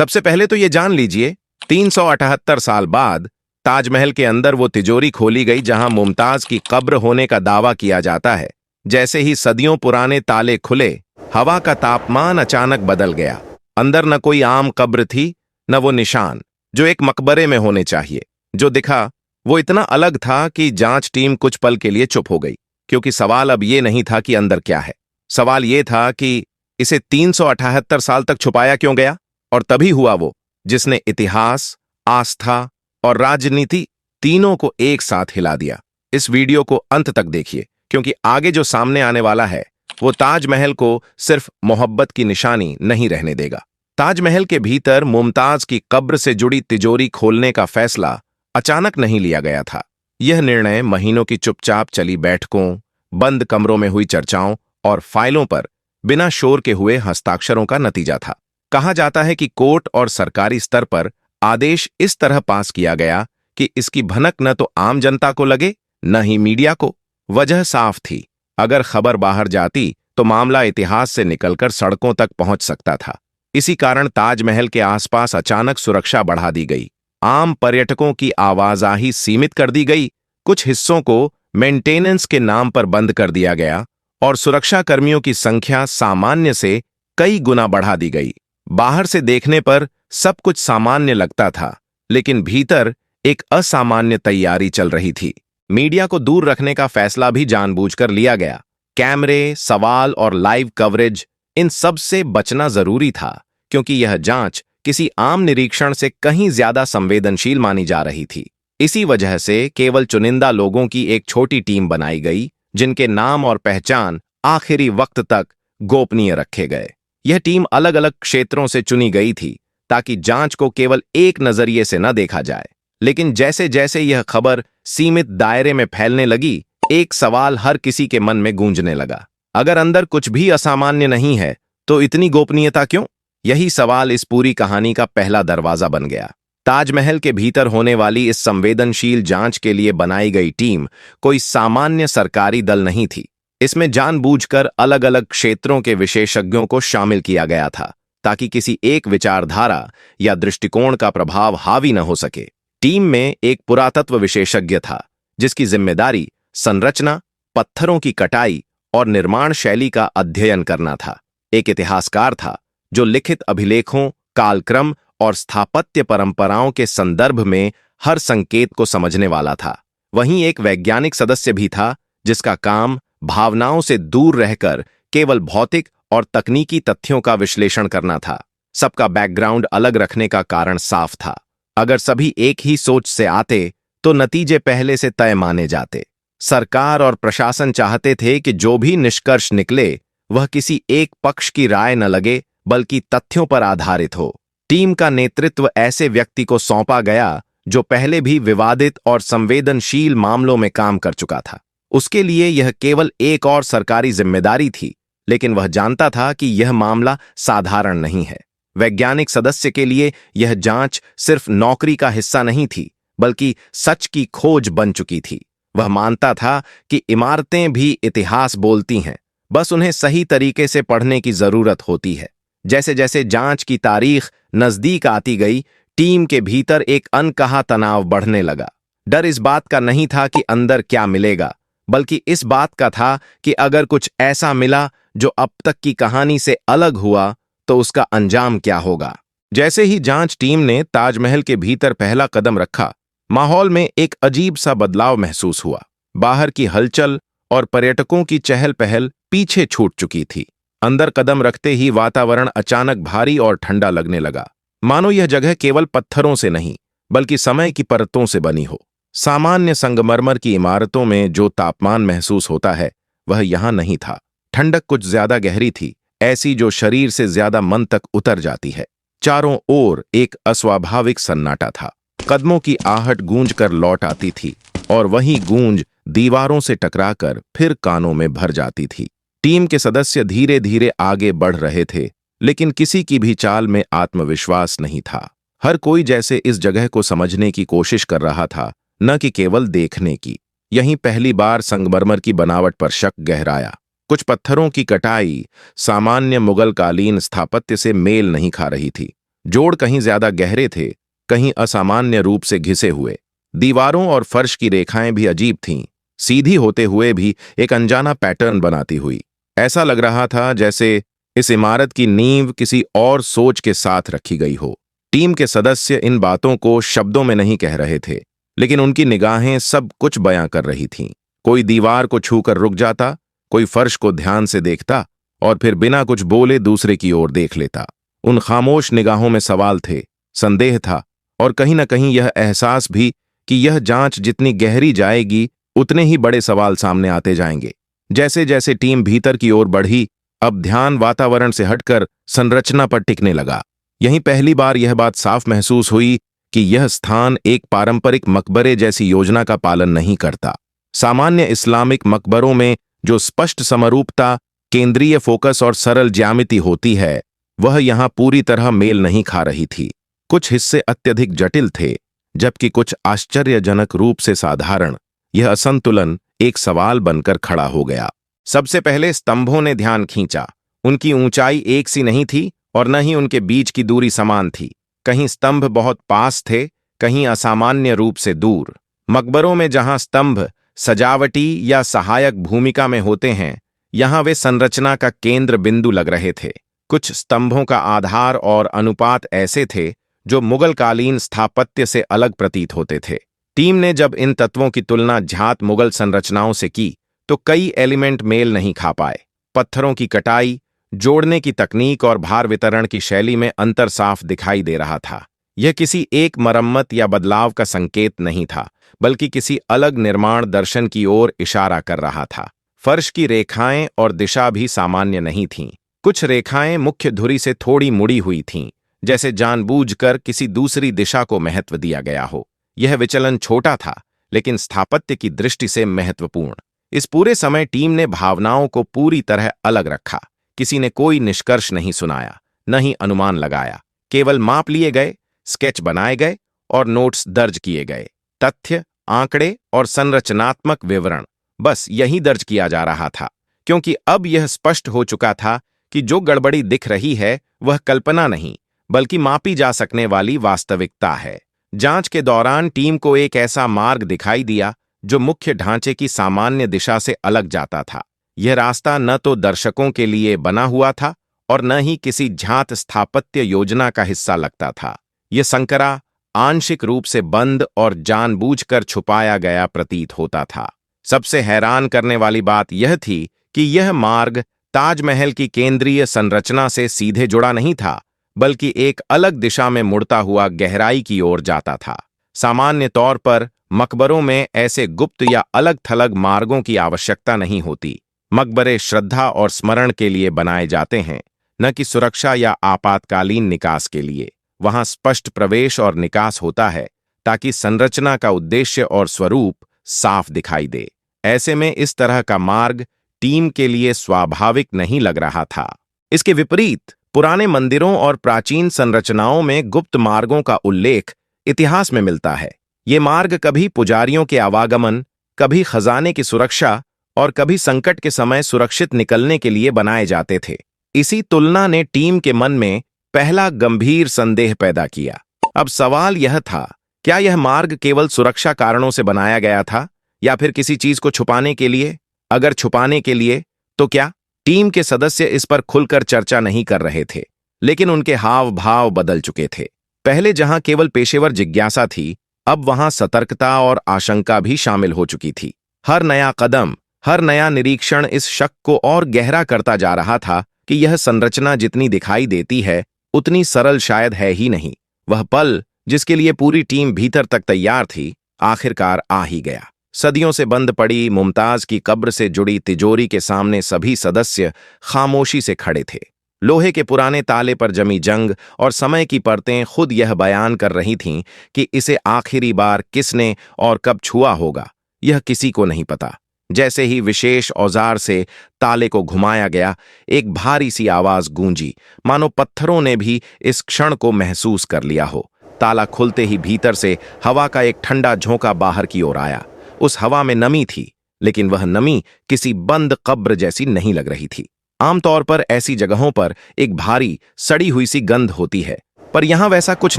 सबसे पहले तो ये जान लीजिए, 378 साल बाद ताजमहल के अंदर वो तिजोरी खोली गई जहां मुमताज की कब्र होने का दावा किया जाता है। जैसे ही सदियों पुराने ताले खुले, हवा का तापमान अचानक बदल गया। अंदर न कोई आम कब्र थी, न वो निशान जो एक मकबरे में होने चाहिए। जो दिखा वो इतना अलग था कि जांच टीम कुछ पल के लिए चुप हो गई, क्योंकि सवाल अब ये नहीं था कि अंदर क्या है। सवाल ये था कि इसे 378 साल तक छुपाया क्यों गया। और तभी हुआ वो जिसने इतिहास, आस्था और राजनीति तीनों को एक साथ हिला दिया। इस वीडियो को अंत तक देखिए, क्योंकि आगे जो सामने आने वाला है वो ताजमहल को सिर्फ मोहब्बत की निशानी नहीं रहने देगा। ताजमहल के भीतर मुमताज की कब्र से जुड़ी तिजोरी खोलने का फैसला अचानक नहीं लिया गया था। यह निर्णय महीनों की चुपचाप चली बैठकों, बंद कमरों में हुई चर्चाओं और फाइलों पर बिना शोर के हुए हस्ताक्षरों का नतीजा था। कहा जाता है कि कोर्ट और सरकारी स्तर पर आदेश इस तरह पास किया गया कि इसकी भनक न तो आम जनता को लगे, न ही मीडिया को। वजह साफ थी, अगर खबर बाहर जाती तो मामला इतिहास से निकलकर सड़कों तक पहुंच सकता था। इसी कारण ताजमहल के आसपास अचानक सुरक्षा बढ़ा दी गई। आम पर्यटकों की आवाजाही सीमित कर दी गई, कुछ हिस्सों को मेंटेनेंस के नाम पर बंद कर दिया गया और सुरक्षा कर्मियों की संख्या सामान्य से कई गुना बढ़ा दी गई। बाहर से देखने पर सब कुछ सामान्य लगता था, लेकिन भीतर एक असामान्य तैयारी चल रही थी। मीडिया को दूर रखने का फैसला भी जानबूझकर लिया गया। कैमरे, सवाल और लाइव कवरेज, इन सब से बचना जरूरी था, क्योंकि यह जांच किसी आम निरीक्षण से कहीं ज्यादा संवेदनशील मानी जा रही थी। इसी वजह से केवल चुनिंदा लोगों की एक छोटी टीम बनाई गई, जिनके नाम और पहचान आखिरी वक्त तक गोपनीय रखे गए। यह टीम अलग अलग क्षेत्रों से चुनी गई थी ताकि जांच को केवल एक नजरिए से न देखा जाए। लेकिन जैसे जैसे यह खबर सीमित दायरे में फैलने लगी, एक सवाल हर किसी के मन में गूंजने लगा। अगर अंदर कुछ भी असामान्य नहीं है तो इतनी गोपनीयता क्यों? यही सवाल इस पूरी कहानी का पहला दरवाजा बन गया। ताजमहल के भीतर होने वाली इस संवेदनशील जांच के लिए बनाई गई टीम कोई सामान्य सरकारी दल नहीं थी। इसमें जानबूझकर अलग अलग क्षेत्रों के विशेषज्ञों को शामिल किया गया था, ताकि किसी एक विचारधारा या दृष्टिकोण का प्रभाव हावी न हो सके। टीम में एक पुरातत्व विशेषज्ञ था, जिसकी जिम्मेदारी संरचना, पत्थरों की कटाई और निर्माण शैली का अध्ययन करना था। एक इतिहासकार था, जो लिखित अभिलेखों, कालक्रम और स्थापत्य परंपराओं के संदर्भ में हर संकेत को समझने वाला था। वहीं एक वैज्ञानिक सदस्य भी था, जिसका काम भावनाओं से दूर रहकर केवल भौतिक और तकनीकी तथ्यों का विश्लेषण करना था। सबका बैकग्राउंड अलग रखने का कारण साफ था। अगर सभी एक ही सोच से आते तो नतीजे पहले से तय माने जाते। सरकार और प्रशासन चाहते थे कि जो भी निष्कर्ष निकले वह किसी एक पक्ष की राय न लगे, बल्कि तथ्यों पर आधारित हो। टीम का नेतृत्व ऐसे व्यक्ति को सौंपा गया जो पहले भी विवादित और संवेदनशील मामलों में काम कर चुका था। उसके लिए यह केवल एक और सरकारी जिम्मेदारी थी, लेकिन वह जानता था कि यह मामला साधारण नहीं है। वैज्ञानिक सदस्य के लिए यह जांच सिर्फ नौकरी का हिस्सा नहीं थी, बल्कि सच की खोज बन चुकी थी। वह मानता था कि इमारतें भी इतिहास बोलती हैं, बस उन्हें सही तरीके से पढ़ने की जरूरत होती है। जैसे जैसे जांच की तारीख नजदीक आती गई, टीम के भीतर एक अनकहा तनाव बढ़ने लगा। डर इस बात का नहीं था कि अंदर क्या मिलेगा, बल्कि इस बात का था कि अगर कुछ ऐसा मिला जो अब तक की कहानी से अलग हुआ तो उसका अंजाम क्या होगा। जैसे ही जांच टीम ने ताजमहल के भीतर पहला कदम रखा, माहौल में एक अजीब सा बदलाव महसूस हुआ। बाहर की हलचल और पर्यटकों की चहल पहल पीछे छूट चुकी थी। अंदर कदम रखते ही वातावरण अचानक भारी और ठंडा लगने लगा, मानो यह जगह केवल पत्थरों से नहीं, बल्कि समय की परतों से बनी हो। सामान्य संगमरमर की इमारतों में जो तापमान महसूस होता है, वह यहां नहीं था। ठंडक कुछ ज्यादा गहरी थी, ऐसी जो शरीर से ज्यादा मन तक उतर जाती है। चारों ओर एक अस्वाभाविक सन्नाटा था। कदमों की आहट गूंज कर लौट आती थी और वही गूंज दीवारों से टकराकर फिर कानों में भर जाती थी। टीम के सदस्य धीरे धीरे आगे बढ़ रहे थे, लेकिन किसी की भी चाल में आत्मविश्वास नहीं था। हर कोई जैसे इस जगह को समझने की कोशिश कर रहा था, न कि केवल देखने की। यहीं पहली बार संगमरमर की बनावट पर शक गहराया। कुछ पत्थरों की कटाई सामान्य मुगलकालीन स्थापत्य से मेल नहीं खा रही थी। जोड़ कहीं ज्यादा गहरे थे, कहीं असामान्य रूप से घिसे हुए। दीवारों और फर्श की रेखाएं भी अजीब थीं, सीधी होते हुए भी एक अनजाना पैटर्न बनाती हुई। ऐसा लग रहा था जैसे इस इमारत की नींव किसी और सोच के साथ रखी गई हो। टीम के सदस्य इन बातों को शब्दों में नहीं कह रहे थे, लेकिन उनकी निगाहें सब कुछ बयां कर रही थीं। कोई दीवार को छूकर रुक जाता, कोई फर्श को ध्यान से देखता और फिर बिना कुछ बोले दूसरे की ओर देख लेता। उन खामोश निगाहों में सवाल थे, संदेह था और कहीं न कहीं यह एहसास भी कि यह जांच जितनी गहरी जाएगी उतने ही बड़े सवाल सामने आते जाएंगे। जैसे जैसे टीम भीतर की ओर बढ़ी, अब ध्यान वातावरण से हटकर संरचना पर टिकने लगा। यहीं पहली बार यह बात साफ महसूस हुई कि यह स्थान एक पारंपरिक मकबरे जैसी योजना का पालन नहीं करता। सामान्य इस्लामिक मकबरों में जो स्पष्ट समरूपता, केंद्रीय फोकस और सरल ज्यामिति होती है, वह यहां पूरी तरह मेल नहीं खा रही थी। कुछ हिस्से अत्यधिक जटिल थे, जबकि कुछ आश्चर्यजनक रूप से साधारण। यह असंतुलन एक सवाल बनकर खड़ा हो गया। सबसे पहले स्तंभों ने ध्यान खींचा। उनकी ऊंचाई एक सी नहीं थी और न ही उनके बीच की दूरी समान थी। कहीं स्तंभ बहुत पास थे, कहीं असामान्य रूप से दूर। मकबरों में जहां स्तंभ सजावटी या सहायक भूमिका में होते हैं, यहां वे संरचना का केंद्र बिंदु लग रहे थे। कुछ स्तंभों का आधार और अनुपात ऐसे थे जो मुगलकालीन स्थापत्य से अलग प्रतीत होते थे। टीम ने जब इन तत्वों की तुलना झात मुगल संरचनाओं से की तो कई एलिमेंट मेल नहीं खा पाए। पत्थरों की कटाई, जोड़ने की तकनीक और भार वितरण की शैली में अंतर साफ दिखाई दे रहा था। यह किसी एक मरम्मत या बदलाव का संकेत नहीं था, बल्कि किसी अलग निर्माण दर्शन की ओर इशारा कर रहा था। फर्श की रेखाएं और दिशा भी सामान्य नहीं थीं। कुछ रेखाएं मुख्य धुरी से थोड़ी मुड़ी हुई थीं, जैसे जानबूझकर किसी दूसरी दिशा को महत्व दिया गया हो। यह विचलन छोटा था, लेकिन स्थापत्य की दृष्टि से महत्वपूर्ण। इस पूरे समय टीम ने भावनाओं को पूरी तरह अलग रखा। किसी ने कोई निष्कर्ष नहीं सुनाया, न ही अनुमान लगाया। केवल माप लिए गए, स्केच बनाए गए और नोट्स दर्ज किए गए। तथ्य, आंकड़े और संरचनात्मक विवरण, बस यही दर्ज किया जा रहा था, क्योंकि अब यह स्पष्ट हो चुका था कि जो गड़बड़ी दिख रही है वह कल्पना नहीं, बल्कि मापी जा सकने वाली वास्तविकता है। जांच के दौरान टीम को एक ऐसा मार्ग दिखाई दिया जो मुख्य ढांचे की सामान्य दिशा से अलग जाता था। यह रास्ता न तो दर्शकों के लिए बना हुआ था और न ही किसी झात स्थापत्य योजना का हिस्सा लगता था। यह संकरा आंशिक रूप से बंद और जानबूझकर छुपाया गया प्रतीत होता था। सबसे हैरान करने वाली बात यह थी कि यह मार्ग ताजमहल की केंद्रीय संरचना से सीधे जुड़ा नहीं था, बल्कि एक अलग दिशा में मुड़ता हुआ गहराई की ओर जाता था। सामान्य तौर पर मकबरों में ऐसे गुप्त या अलग थलग मार्गों की आवश्यकता नहीं होती। मकबरे श्रद्धा और स्मरण के लिए बनाए जाते हैं, न कि सुरक्षा या आपातकालीन निकास के लिए। वहां स्पष्ट प्रवेश और निकास होता है ताकि संरचना का उद्देश्य और स्वरूप साफ दिखाई दे। ऐसे में इस तरह का मार्ग टीम के लिए स्वाभाविक नहीं लग रहा था। इसके विपरीत पुराने मंदिरों और प्राचीन संरचनाओं में गुप्त मार्गों का उल्लेख इतिहास में मिलता है। ये मार्ग कभी पुजारियों के आवागमन, कभी खजाने की सुरक्षा और कभी संकट के समय सुरक्षित निकलने के लिए बनाए जाते थे। इसी तुलना ने टीम के मन में पहला गंभीर संदेह पैदा किया। अब सवाल यह था, क्या यह मार्ग केवल सुरक्षा कारणों से बनाया गया था या फिर किसी चीज को छुपाने के लिए? अगर छुपाने के लिए, तो क्या? टीम के सदस्य इस पर खुलकर चर्चा नहीं कर रहे थे, लेकिन उनके हाव भाव बदल चुके थे। पहले जहां केवल पेशेवर जिज्ञासा थी, अब वहां सतर्कता और आशंका भी शामिल हो चुकी थी। हर नया कदम, हर नया निरीक्षण इस शक को और गहरा करता जा रहा था कि यह संरचना जितनी दिखाई देती है उतनी सरल शायद है ही नहीं। वह पल जिसके लिए पूरी टीम भीतर तक तैयार थी, आखिरकार आ ही गया। सदियों से बंद पड़ी मुमताज की कब्र से जुड़ी तिजोरी के सामने सभी सदस्य खामोशी से खड़े थे। लोहे के पुराने ताले पर जमी जंग और समय की परतें खुद यह बयान कर रही थीं कि इसे आखिरी बार किसने और कब छुआ होगा, यह किसी को नहीं पता। जैसे ही विशेष औजार से ताले को घुमाया गया, एक भारी सी आवाज गूंजी, मानो पत्थरों ने भी इस क्षण को महसूस कर लिया हो। ताला खुलते ही भीतर से हवा का एक ठंडा झोंका बाहर की ओर आया। उस हवा में नमी थी, लेकिन वह नमी किसी बंद कब्र जैसी नहीं लग रही थी। आमतौर पर ऐसी जगहों पर एक भारी सड़ी हुई सी गंध होती है, पर यहां वैसा कुछ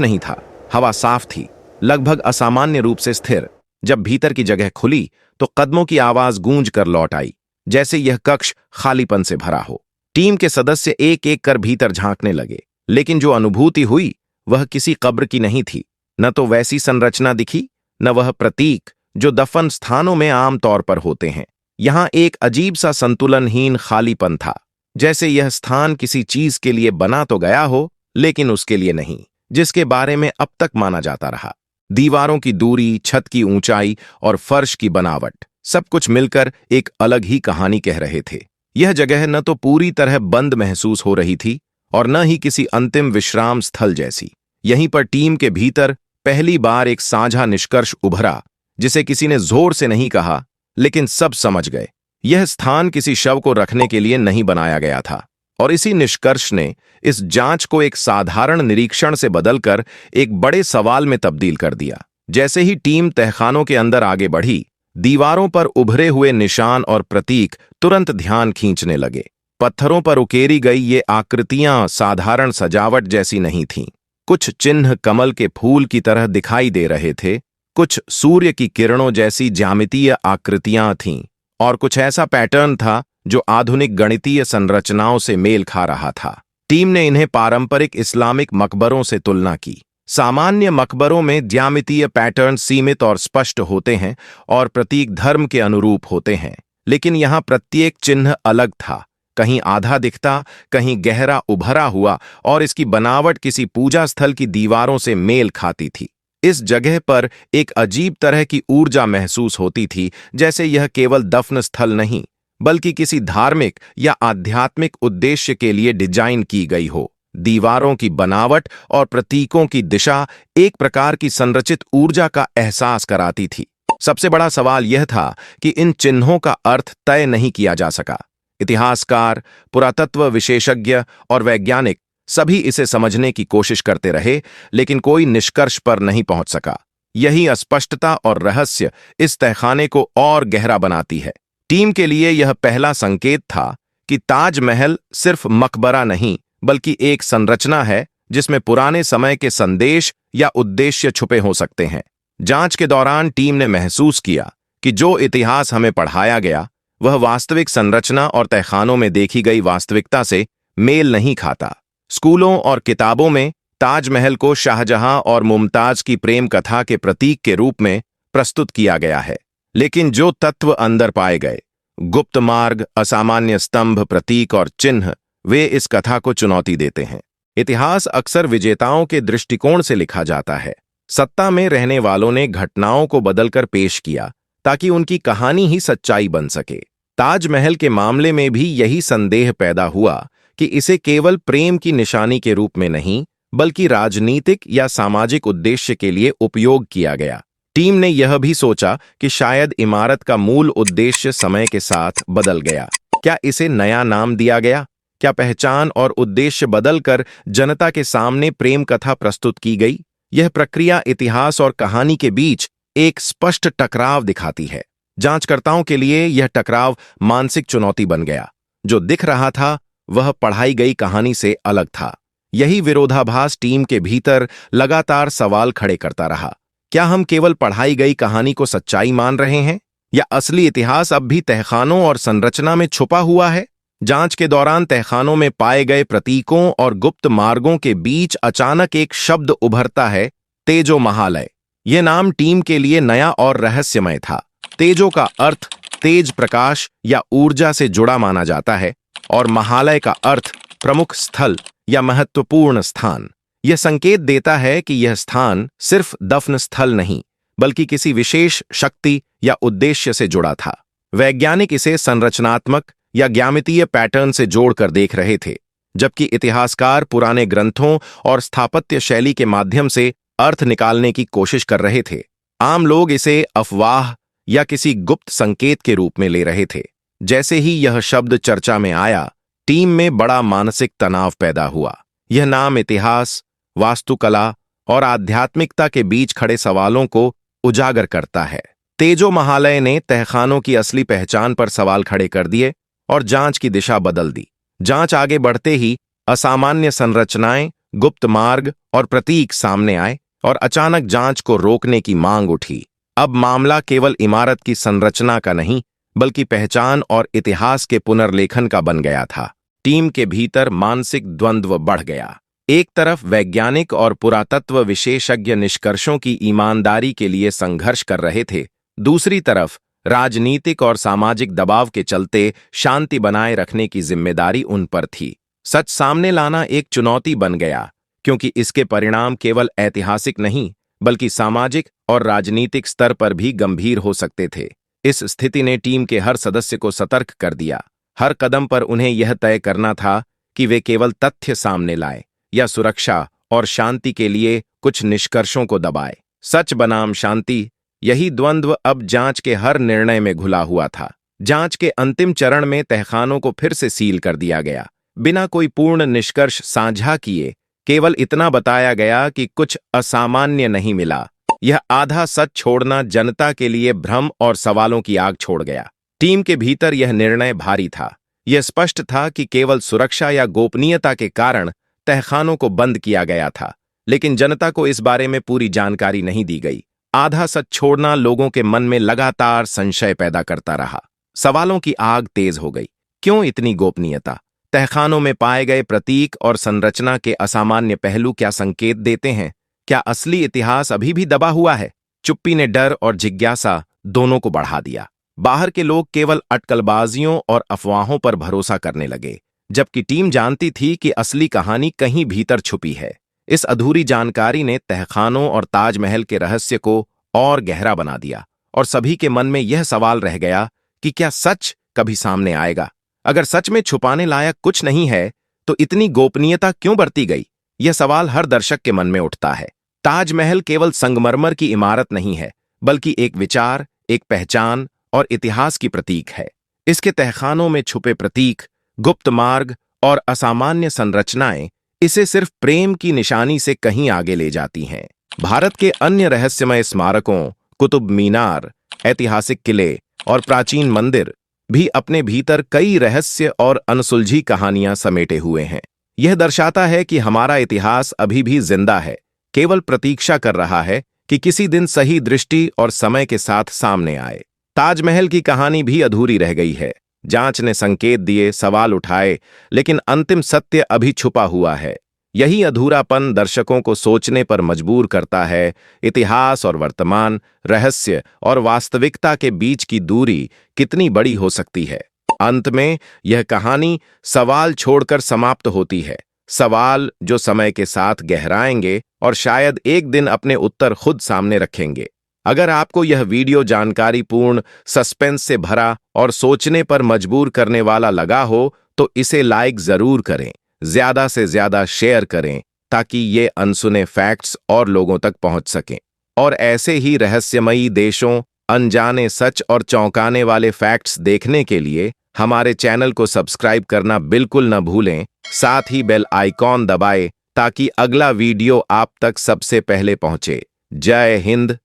नहीं था। हवा साफ थी, लगभग असामान्य रूप से स्थिर। जब भीतर की जगह खुली तो कदमों की आवाज गूंज कर लौट आई, जैसे यह कक्ष खालीपन से भरा हो। टीम के सदस्य एक एक कर भीतर झांकने लगे, लेकिन जो अनुभूति हुई वह किसी कब्र की नहीं थी। न तो वैसी संरचना दिखी, न वह प्रतीक जो दफन स्थानों में आम तौर पर होते हैं। यहां एक अजीब सा संतुलनहीन खालीपन था, जैसे यह स्थान किसी चीज के लिए बना तो गया हो, लेकिन उसके लिए नहीं जिसके बारे में अब तक माना जाता रहा। दीवारों की दूरी, छत की ऊंचाई और फर्श की बनावट, सब कुछ मिलकर एक अलग ही कहानी कह रहे थे। यह जगह न तो पूरी तरह बंद महसूस हो रही थी और न ही किसी अंतिम विश्राम स्थल जैसी। यहीं पर टीम के भीतर पहली बार एक साझा निष्कर्ष उभरा, जिसे किसी ने जोर से नहीं कहा, लेकिन सब समझ गए। यह स्थान किसी शव को रखने के लिए नहीं बनाया गया था। और इसी निष्कर्ष ने इस जांच को एक साधारण निरीक्षण से बदलकर एक बड़े सवाल में तब्दील कर दिया। जैसे ही टीम तहखानों के अंदर आगे बढ़ी, दीवारों पर उभरे हुए निशान और प्रतीक तुरंत ध्यान खींचने लगे। पत्थरों पर उकेरी गई ये आकृतियां साधारण सजावट जैसी नहीं थीं। कुछ चिन्ह कमल के फूल की तरह दिखाई दे रहे थे, कुछ सूर्य की किरणों जैसी ज्यामितीय आकृतियां थीं, और कुछ ऐसा पैटर्न था जो आधुनिक गणितीय संरचनाओं से मेल खा रहा था। टीम ने इन्हें पारंपरिक इस्लामिक मकबरों से तुलना की। सामान्य मकबरों में ज्यामितीय पैटर्न सीमित और स्पष्ट होते हैं और प्रतीक धर्म के अनुरूप होते हैं, लेकिन यहां प्रत्येक चिन्ह अलग था। कहीं आधा दिखता, कहीं गहरा उभरा हुआ, और इसकी बनावट किसी पूजा स्थल की दीवारों से मेल खाती थी। इस जगह पर एक अजीब तरह की ऊर्जा महसूस होती थी, जैसे यह केवल दफन स्थल नहीं, बल्कि किसी धार्मिक या आध्यात्मिक उद्देश्य के लिए डिजाइन की गई हो। दीवारों की बनावट और प्रतीकों की दिशा एक प्रकार की संरचित ऊर्जा का एहसास कराती थी। सबसे बड़ा सवाल यह था कि इन चिन्हों का अर्थ तय नहीं किया जा सका। इतिहासकार, पुरातत्व विशेषज्ञ और वैज्ञानिक सभी इसे समझने की कोशिश करते रहे, लेकिन कोई निष्कर्ष पर नहीं पहुंच सका। यही अस्पष्टता और रहस्य इस तहखाने को और गहरा बनाती है। टीम के लिए यह पहला संकेत था कि ताजमहल सिर्फ मकबरा नहीं, बल्कि एक संरचना है जिसमें पुराने समय के संदेश या उद्देश्य छुपे हो सकते हैं। जांच के दौरान टीम ने महसूस किया कि जो इतिहास हमें पढ़ाया गया वह वास्तविक संरचना और तहखानों में देखी गई वास्तविकता से मेल नहीं खाता। स्कूलों और किताबों में ताजमहल को शाहजहां और मुमताज की प्रेम कथा के प्रतीक के रूप में प्रस्तुत किया गया है, लेकिन जो तत्व अंदर पाए गए, गुप्त मार्ग, असामान्य स्तंभ, प्रतीक और चिन्ह, वे इस कथा को चुनौती देते हैं। इतिहास अक्सर विजेताओं के दृष्टिकोण से लिखा जाता है। सत्ता में रहने वालों ने घटनाओं को बदलकर पेश किया ताकि उनकी कहानी ही सच्चाई बन सके। ताजमहल के मामले में भी यही संदेह पैदा हुआ कि इसे केवल प्रेम की निशानी के रूप में नहीं, बल्कि राजनीतिक या सामाजिक उद्देश्य के लिए उपयोग किया गया। टीम ने यह भी सोचा कि शायद इमारत का मूल उद्देश्य समय के साथ बदल गया। क्या इसे नया नाम दिया गया? क्या पहचान और उद्देश्य बदलकर जनता के सामने प्रेम कथा प्रस्तुत की गई? यह प्रक्रिया इतिहास और कहानी के बीच एक स्पष्ट टकराव दिखाती है। जांचकर्ताओं के लिए यह टकराव मानसिक चुनौती बन गया। जो दिख रहा था वह पढ़ाई गई कहानी से अलग था। यही विरोधाभास टीम के भीतर लगातार सवाल खड़े करता रहा। क्या हम केवल पढ़ाई गई कहानी को सच्चाई मान रहे हैं, या असली इतिहास अब भी तहखानों और संरचना में छुपा हुआ है? जांच के दौरान तहखानों में पाए गए प्रतीकों और गुप्त मार्गों के बीच अचानक एक शब्द उभरता है, तेजो महालय। यह नाम टीम के लिए नया और रहस्यमय था। तेजो का अर्थ तेज, प्रकाश या ऊर्जा से जुड़ा माना जाता है, और महालय का अर्थ प्रमुख स्थल या महत्वपूर्ण स्थान। यह संकेत देता है कि यह स्थान सिर्फ दफन स्थल नहीं, बल्कि किसी विशेष शक्ति या उद्देश्य से जुड़ा था। वैज्ञानिक इसे संरचनात्मक या ज्यामितीय पैटर्न से जोड़कर देख रहे थे, जबकि इतिहासकार पुराने ग्रंथों और स्थापत्य शैली के माध्यम से अर्थ निकालने की कोशिश कर रहे थे। आम लोग इसे अफवाह या किसी गुप्त संकेत के रूप में ले रहे थे। जैसे ही यह शब्द चर्चा में आया, टीम में बड़ा मानसिक तनाव पैदा हुआ। यह नाम इतिहास, वास्तुकला और आध्यात्मिकता के बीच खड़े सवालों को उजागर करता है। तेजो महालय ने तहखानों की असली पहचान पर सवाल खड़े कर दिए और जांच की दिशा बदल दी। जांच आगे बढ़ते ही असामान्य संरचनाएं, गुप्त मार्ग और प्रतीक सामने आए और अचानक जांच को रोकने की मांग उठी। अब मामला केवल इमारत की संरचना का नहीं, बल्कि पहचान और इतिहास के पुनर्लेखन का बन गया था। टीम के भीतर मानसिक द्वंद्व बढ़ गया। एक तरफ वैज्ञानिक और पुरातत्व विशेषज्ञ निष्कर्षों की ईमानदारी के लिए संघर्ष कर रहे थे, दूसरी तरफ राजनीतिक और सामाजिक दबाव के चलते शांति बनाए रखने की जिम्मेदारी उन पर थी। सच सामने लाना एक चुनौती बन गया, क्योंकि इसके परिणाम केवल ऐतिहासिक नहीं, बल्कि सामाजिक और राजनीतिक स्तर पर भी गंभीर हो सकते थे। इस स्थिति ने टीम के हर सदस्य को सतर्क कर दिया। हर कदम पर उन्हें यह तय करना था कि वे केवल तथ्य सामने लाए या सुरक्षा और शांति के लिए कुछ निष्कर्षों को दबाए। सच बनाम शांति, यही द्वंद्व अब जांच के हर निर्णय में घुला हुआ था। जांच के अंतिम चरण में तहखानों को फिर से सील कर दिया गया, बिना कोई पूर्ण निष्कर्ष साझा किए। केवल इतना बताया गया कि कुछ असामान्य नहीं मिला। यह आधा सच छोड़ना जनता के लिए भ्रम और सवालों की आग छोड़ गया। टीम के भीतर यह निर्णय भारी था। यह स्पष्ट था कि केवल सुरक्षा या गोपनीयता के कारण तहखानों को बंद किया गया था, लेकिन जनता को इस बारे में पूरी जानकारी नहीं दी गई। आधा सच छोड़ना लोगों के मन में लगातार संशय पैदा करता रहा। सवालों की आग तेज हो गई। क्यों इतनी गोपनीयता? तहखानों में पाए गए प्रतीक और संरचना के असामान्य पहलू क्या संकेत देते हैं? क्या असली इतिहास अभी भी दबा हुआ है? चुप्पी ने डर और जिज्ञासा दोनों को बढ़ा दिया। बाहर के लोग केवल अटकलबाजियों और अफवाहों पर भरोसा करने लगे, जबकि टीम जानती थी कि असली कहानी कहीं भीतर छुपी है। इस अधूरी जानकारी ने तहखानों और ताजमहल के रहस्य को और गहरा बना दिया, और सभी के मन में यह सवाल रह गया कि क्या सच कभी सामने आएगा? अगर सच में छुपाने लायक कुछ नहीं है, तो इतनी गोपनीयता क्यों बरती गई? यह सवाल हर दर्शक के मन में उठता है। ताजमहल केवल संगमरमर की इमारत नहीं है, बल्कि एक विचार, एक पहचान और इतिहास की प्रतीक है। इसके तहखानों में छुपे प्रतीक, गुप्त मार्ग और असामान्य संरचनाएं इसे सिर्फ प्रेम की निशानी से कहीं आगे ले जाती हैं। भारत के अन्य रहस्यमय स्मारकों, कुतुब मीनार, ऐतिहासिक किले और प्राचीन मंदिर भी अपने भीतर कई रहस्य और अनसुलझी कहानियां समेटे हुए हैं। यह दर्शाता है कि हमारा इतिहास अभी भी जिंदा है, केवल प्रतीक्षा कर रहा है कि किसी दिन सही दृष्टि और समय के साथ सामने आए। ताजमहल की कहानी भी अधूरी रह गई है। जांच ने संकेत दिए, सवाल उठाए, लेकिन अंतिम सत्य अभी छुपा हुआ है। यही अधूरापन दर्शकों को सोचने पर मजबूर करता है। इतिहास और वर्तमान, रहस्य और वास्तविकता के बीच की दूरी कितनी बड़ी हो सकती है? अंत में यह कहानी सवाल छोड़कर समाप्त होती है, सवाल जो समय के साथ गहराएंगे और शायद एक दिन अपने उत्तर खुद सामने रखेंगे। अगर आपको यह वीडियो जानकारीपूर्ण, सस्पेंस से भरा और सोचने पर मजबूर करने वाला लगा हो, तो इसे लाइक जरूर करें, ज्यादा से ज्यादा शेयर करें, ताकि ये अनसुने फैक्ट्स और लोगों तक पहुंच सकें। और ऐसे ही रहस्यमयी देशों, अनजाने सच और चौंकाने वाले फैक्ट्स देखने के लिए हमारे चैनल को सब्सक्राइब करना बिल्कुल न भूलें। साथ ही बेल आइकॉन दबाएं ताकि अगला वीडियो आप तक सबसे पहले पहुंचे। जय हिंद।